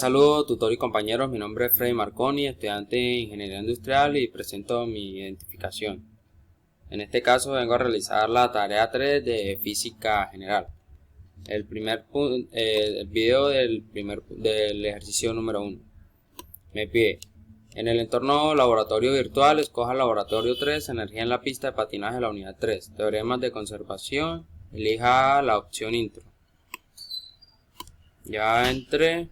Saludos, tutor y compañeros. Mi nombre es Freddy Marconi, estudiante de Ingeniería Industrial y presento mi identificación. En este caso vengo a realizar la tarea 3 de Física General. El video del ejercicio número 1. Me pide: en el entorno laboratorio virtual, escoja el laboratorio 3, energía en la pista de patinaje de la unidad 3. Teoremas de conservación, elija la opción intro. Ya entré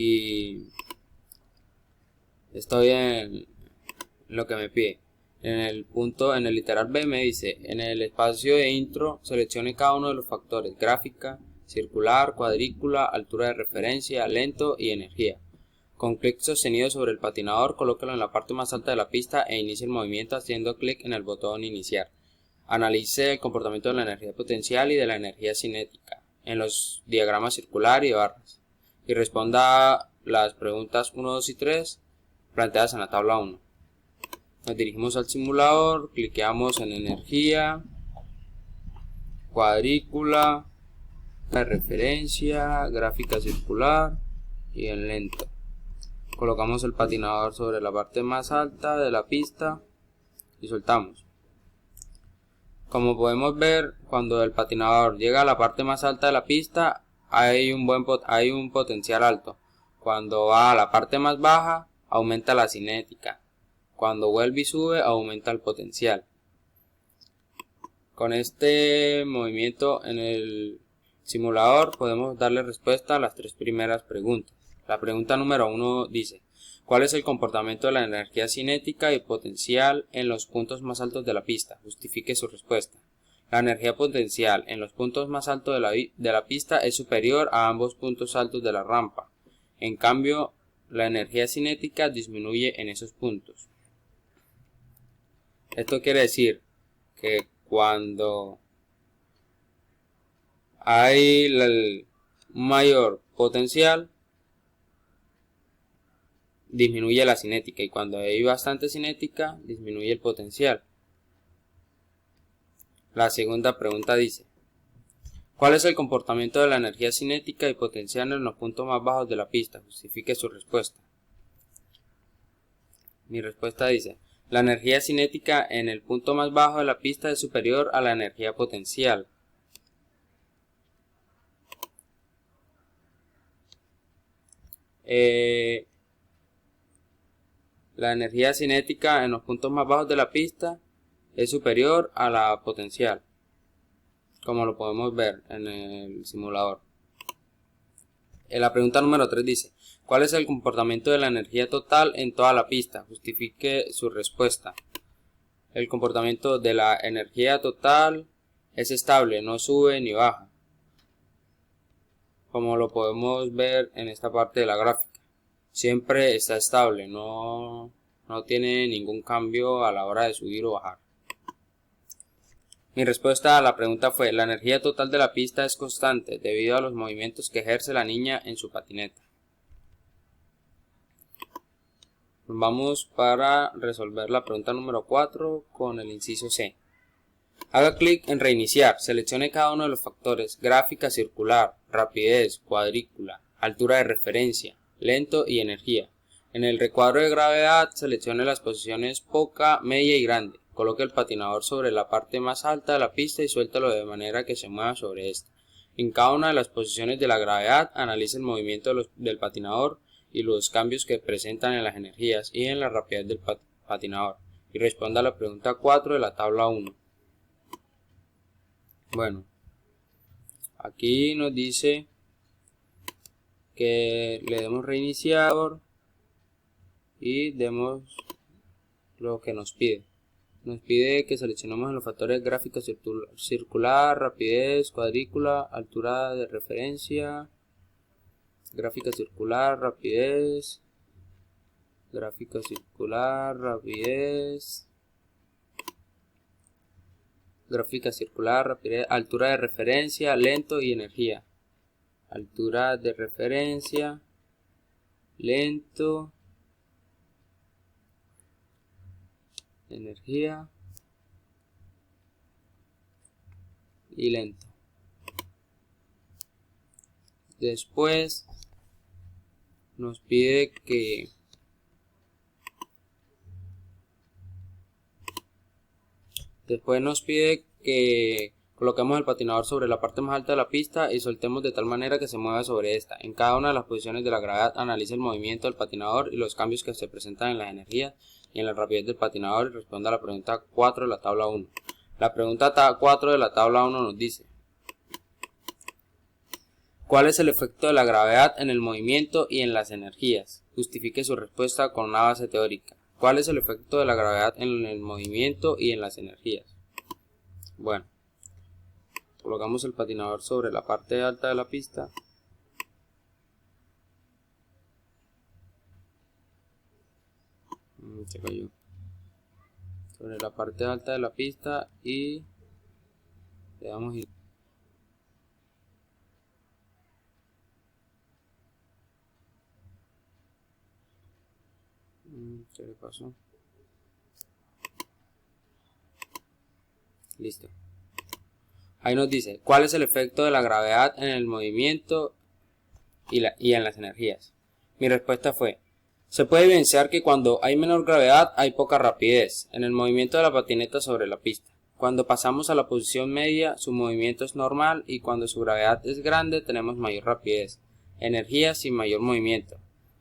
y estoy en lo que me pide. En el literal B me dice: en el espacio de intro seleccione cada uno de los factores: gráfica, circular, cuadrícula, altura de referencia, lento y energía. Con clic sostenido sobre el patinador, colóquelo en la parte más alta de la pista e inicie el movimiento haciendo clic en el botón iniciar. Analice el comportamiento de la energía potencial y de la energía cinética en los diagramas circular y de barras, y responda las preguntas 1, 2 y 3 planteadas en la tabla 1. Nos dirigimos al simulador, cliqueamos en energía, cuadrícula, de referencia, gráfica circular y en lento. Colocamos el patinador sobre la parte más alta de la pista y soltamos. Como podemos ver, cuando el patinador llega a la parte más alta de la pista hay un potencial alto. Cuando va a la parte más baja aumenta la cinética. Cuando vuelve y sube aumenta el potencial. Con este movimiento en el simulador podemos darle respuesta a las tres primeras preguntas. La pregunta número 1 dice: ¿cuál es el comportamiento de la energía cinética y potencial en los puntos más altos de la pista? Justifique su respuesta. La energía potencial en los puntos más altos de la pista es superior a ambos puntos altos de la rampa. En cambio, la energía cinética disminuye en esos puntos. Esto quiere decir que cuando hay el mayor potencial, disminuye la cinética, y cuando hay bastante cinética, disminuye el potencial. La segunda pregunta dice: ¿cuál es el comportamiento de la energía cinética y potencial en los puntos más bajos de la pista? Justifique su respuesta. Mi respuesta dice: la energía cinética en el punto más bajo de la pista es superior a la energía potencial. La energía cinética en los puntos más bajos de la pista es superior a la potencial, como lo podemos ver en el simulador. La pregunta número 3 dice: ¿cuál es el comportamiento de la energía total en toda la pista? Justifique su respuesta. El comportamiento de la energía total es estable, no sube ni baja, como lo podemos ver en esta parte de la gráfica. Siempre está estable, no tiene ningún cambio a la hora de subir o bajar. Mi respuesta a la pregunta fue: la energía total de la pista es constante debido a los movimientos que ejerce la niña en su patineta. Vamos para resolver la pregunta número 4 con el inciso C. Haga clic en reiniciar, seleccione cada uno de los factores: gráfica circular, rapidez, cuadrícula, altura de referencia, lento y energía. En el recuadro de gravedad seleccione las posiciones poca, media y grande. Coloque el patinador sobre la parte más alta de la pista y suéltelo de manera que se mueva sobre esta. En cada una de las posiciones de la gravedad analice el movimiento del patinador y los cambios que presentan en las energías y en la rapidez del patinador, y responda a la pregunta 4 de la tabla 1. Bueno, aquí nos dice que le demos reiniciador y demos lo que nos pide. Nos pide que seleccionemos los factores: gráfica circular, rapidez, cuadrícula, altura de referencia, gráfica circular, rapidez, gráfica circular, rapidez, gráfica circular, rapidez, altura de referencia, lento y energía. Altura de referencia, lento, energía y lento. Después nos pide que coloquemos el patinador sobre la parte más alta de la pista y soltemos de tal manera que se mueva sobre esta. En cada una de las posiciones de la gravedad analice el movimiento del patinador y los cambios que se presentan en las energías y en la rapidez del patinador y responda a la pregunta 4 de la tabla 1. La pregunta 4 de la tabla 1 nos dice: ¿cuál es el efecto de la gravedad en el movimiento y en las energías? Justifique su respuesta con una base teórica. ¿Cuál es el efecto de la gravedad en el movimiento y en las energías? Bueno, colocamos el patinador sobre la parte alta de la pista. Se cayó. Sobre la parte alta de la pista y le damos ir. ¿Qué le pasó? Listo. Ahí nos dice, ¿cuál es el efecto de la gravedad en el movimiento y en las energías? Mi respuesta fue: se puede evidenciar que cuando hay menor gravedad hay poca rapidez en el movimiento de la patineta sobre la pista. Cuando pasamos a la posición media, su movimiento es normal y cuando su gravedad es grande tenemos mayor rapidez, energía sin mayor movimiento.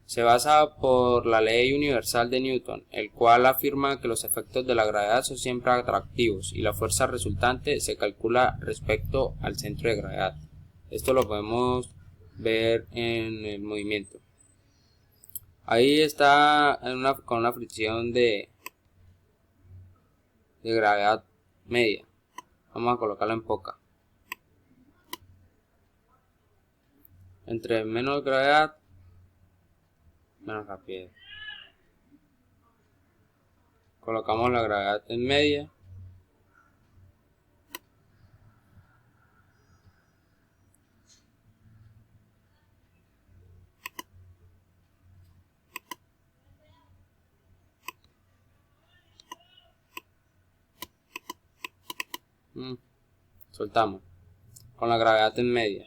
Se basa por la ley universal de Newton, el cual afirma que los efectos de la gravedad son siempre atractivos y la fuerza resultante se calcula respecto al centro de gravedad. Esto lo podemos ver en el movimiento. Ahí está con una fricción de gravedad media. Vamos a colocarla en poca. Entre menos gravedad, menos rapidez. Colocamos la gravedad en media. Soltamos. Con la gravedad en media.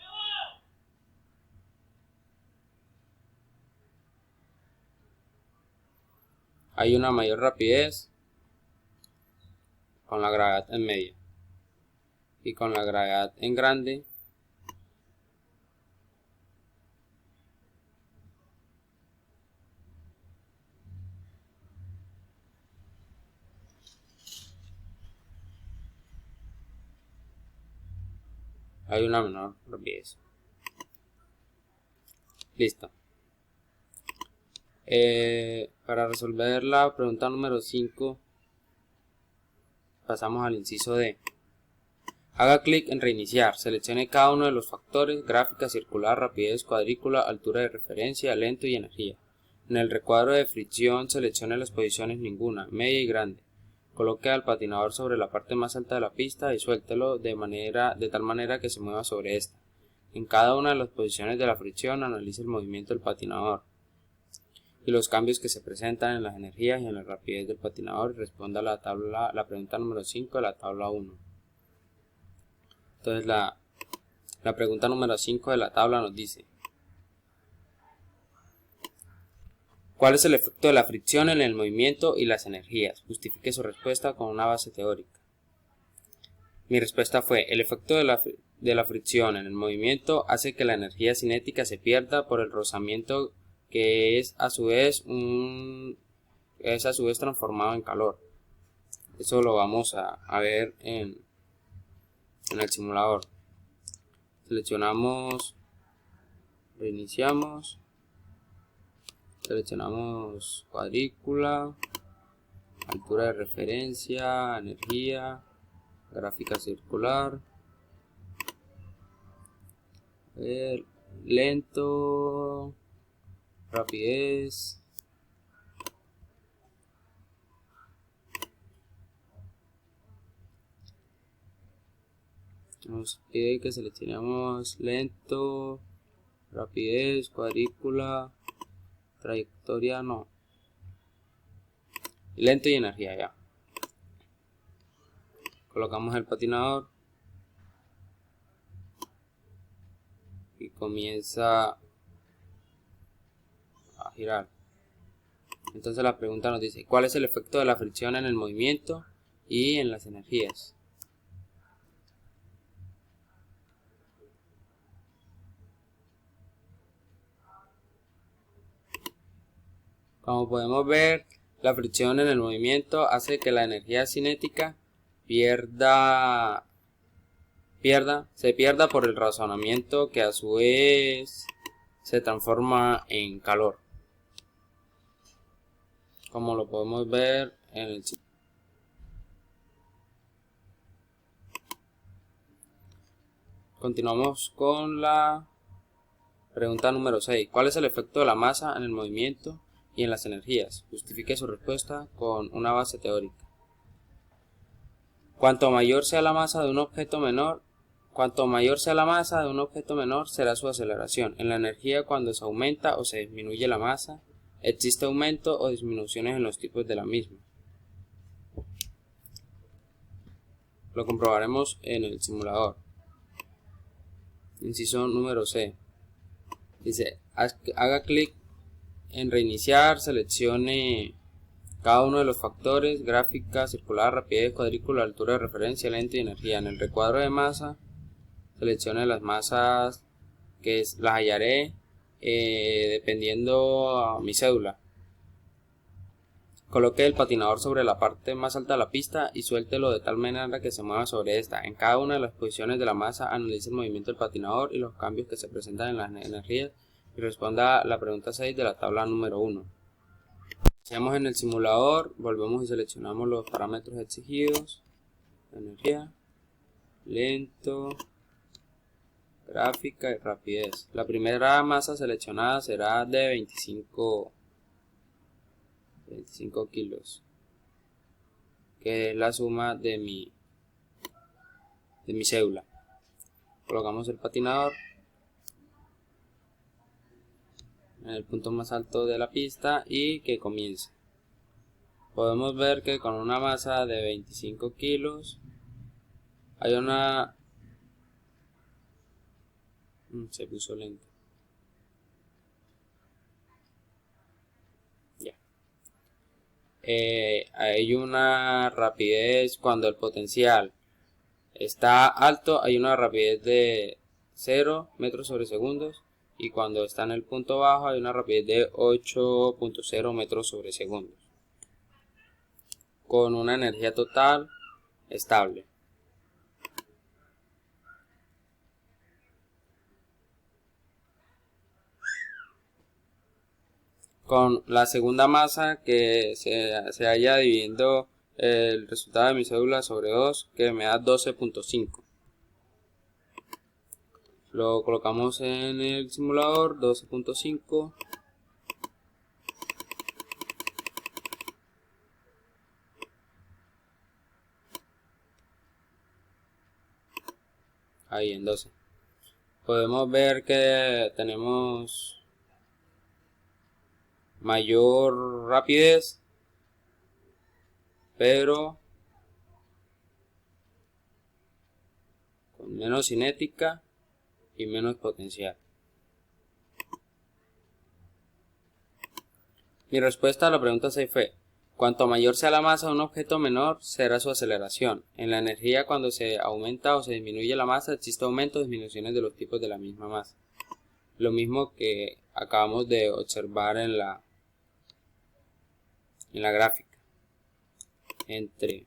Hay una mayor rapidez con la gravedad en media. Y con la gravedad en grande hay una menor rapidez. Listo. Para resolver la pregunta número 5 pasamos al inciso D. Haga clic en reiniciar, seleccione cada uno de los factores: gráfica, circular, rapidez, cuadrícula, altura de referencia, lento y energía. En el recuadro de fricción seleccione las posiciones ninguna, media y grande. Coloque al patinador sobre la parte más alta de la pista y suéltelo de tal manera que se mueva sobre esta. En cada una de las posiciones de la fricción analice el movimiento del patinador y los cambios que se presentan en las energías y en la rapidez del patinador y responda a la pregunta número 5 de la tabla 1. Entonces la pregunta número 5 de la tabla nos dice: ¿cuál es el efecto de la fricción en el movimiento y las energías? Justifique su respuesta con una base teórica. Mi respuesta fue: el efecto de la fricción en el movimiento hace que la energía cinética se pierda por el rozamiento, que es a su vez transformado en calor. Eso lo vamos a ver en el simulador. Seleccionamos, reiniciamos, seleccionamos cuadrícula, altura de referencia, energía, gráfica circular, lento, rapidez, nos pide que seleccionemos lento, rapidez, cuadrícula, trayectoria no, lento y energía. Ya colocamos el patinador y comienza a girar. Entonces la pregunta nos dice, ¿cuál es el efecto de la fricción en el movimiento y en las energías? Como podemos ver, la fricción en el movimiento hace que la energía cinética se pierda por el razonamiento, que a su vez se transforma en calor, como lo podemos ver en el sitio. Continuamos con la pregunta número 6. ¿Cuál es el efecto de la masa en el movimiento y en las energías? Justifique su respuesta con una base teórica. Cuanto mayor sea la masa de un objeto menor, será su aceleración. En la energía, cuando se aumenta o se disminuye la masa, existe aumento o disminuciones en los tipos de la misma. Lo comprobaremos en el simulador. Inciso número C. Dice, haga clic en reiniciar, seleccione cada uno de los factores: gráfica, circular, rapidez, cuadrícula, altura de referencia, lente y energía. En el recuadro de masa, seleccione las masas que las hallaré dependiendo a mi cédula. Coloque el patinador sobre la parte más alta de la pista y suéltelo de tal manera que se mueva sobre esta. En cada una de las posiciones de la masa analice el movimiento del patinador y los cambios que se presentan en las energías y responda a la pregunta 6 de la tabla número 1. Iniciamos en el simulador, volvemos y seleccionamos los parámetros exigidos: energía, lento, gráfica y rapidez. La primera masa seleccionada será de 25 kilos, que es la suma de mi cédula. Colocamos el patinador en el punto más alto de la pista y que comience. Podemos ver que con una masa de 25 kilos hay una... se puso lento. Hay una rapidez cuando el potencial está alto, hay una rapidez de 0 metros sobre segundos, y cuando está en el punto bajo hay una rapidez de 8.0 metros sobre segundos, con una energía total estable. Con la segunda masa que se haya dividiendo el resultado de mi cédula sobre 2, que me da 12.5. Lo colocamos en el simulador, 12.5. Ahí en 12. Podemos ver que tenemos mayor rapidez, pero con menos cinética y menos potencial. Mi respuesta a la pregunta 6 fue: cuanto mayor sea la masa de un objeto, menor será su aceleración. En la energía, cuando se aumenta o se disminuye la masa, existe aumento o disminuciones de los tipos de la misma masa. Lo mismo que acabamos de observar en la gráfica. Entre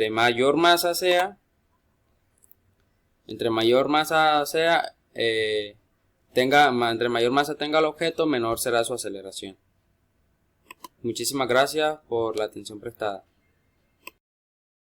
mayor masa tenga el objeto, menor será su aceleración. Muchísimas gracias por la atención prestada.